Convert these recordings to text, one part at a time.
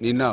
నిన్న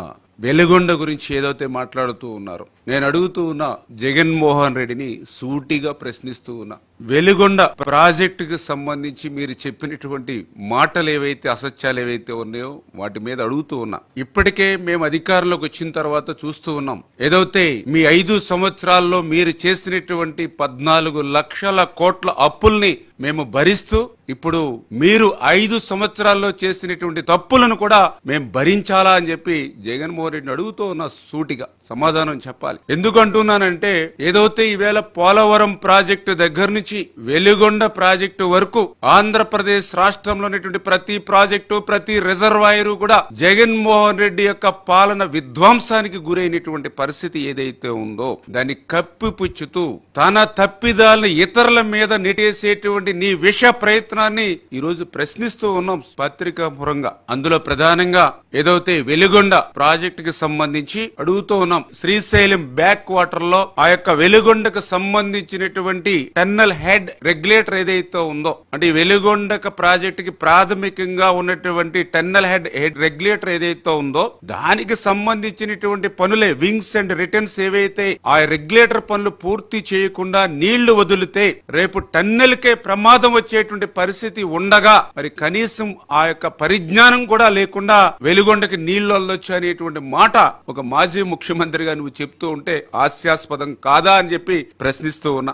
వెలుగొండ గురించి ఏదైతే మాట్లాడుతూ ఉన్నారు, నేను అడుగుతూ ఉన్న జగన్మోహన్ రెడ్డిని సూటిగా ప్రశ్నిస్తూ ఉన్నా. వెలుగొండ ప్రాజెక్టుకు సంబంధించి మీరు చెప్పినటువంటి మాటలు ఏవైతే అసత్యాలు ఏవైతే ఉన్నాయో వాటి మీద అడుగుతూ ఉన్నా. ఇప్పటికే మేము అధికారంలోకి వచ్చిన తర్వాత చూస్తూ ఉన్నాం, ఏదైతే మీ 5 సంవత్సరాల్లో మీరు చేసినటువంటి 14 లక్షల కోట్ల అప్పుల్ని మేము భరిస్తూ, ఇప్పుడు మీరు 5 సంవత్సరాల్లో చేసినటువంటి తప్పులను కూడా మేము భరించాలా అని చెప్పి జగన్మోహన్ రెడ్డిని అడుగుతూ ఉన్న సూటిగా సమాధానం చెప్పాలి. ఎందుకంటున్నానంటే, ఏదైతే ఈవేళ పోలవరం ప్రాజెక్టు దగ్గర నుంచి వెలుగొండ ప్రాజెక్టు వరకు ఆంధ్రప్రదేశ్ రాష్ట్రంలో ఉన్నటువంటి ప్రతి ప్రాజెక్టు, ప్రతి రిజర్వాయరు కూడా జగన్మోహన్ రెడ్డి యొక్క పాలన విధ్వంసానికి గురైనటువంటి పరిస్థితి ఏదైతే ఉందో దాన్ని కప్పిపుచ్చుతూ తన తప్పిదాలను ఇతరుల మీద నెట్టేసేటువంటి నీ విష ప్రయత్నాన్ని ఈ రోజు ప్రశ్నిస్తూ ఉన్నాం పత్రికాముఖంగా. అందులో ప్రధానంగా ఏదైతే వెలుగొండ ప్రాజెక్టుకి సంబంధించి అడుగుతూ ఉన్నాం. శ్రీశైలం బ్యాక్ వాటర్ లో ఆ యొక్క వెలుగొండకు సంబంధించినటువంటి టన్నల్ హెడ్ రెగ్యులేటర్ ఏదైతే ఉందో, అంటే వెలుగొండక ప్రాజెక్టుకి ప్రాథమికంగా ఉన్నటువంటి టన్నల్ హెడ్ రెగ్యులేటర్ ఏదైతే ఉందో దానికి సంబంధించినటువంటి పనులే వింగ్స్ అండ్ రిటర్న్స్ ఏవైతే ఆ రెగ్యులేటర్ పనులు పూర్తి చేయకుండా నీళ్లు వదిలితే రేపు టన్నెల్ కే ప్రమాదం వచ్చేటువంటి పరిస్థితి ఉండగా, మరి కనీసం ఆ యొక్క పరిజ్ఞానం కూడా లేకుండా వెలుగొండకి నీళ్లు వదలొచ్చు అనేటువంటి మాట ఒక మాజీ ముఖ్యమంత్రిగా నువ్వు చెప్తూ ఉంటే హాస్యాస్పదం కాదా అని చెప్పి ప్రశ్నిస్తూ ఉన్నా.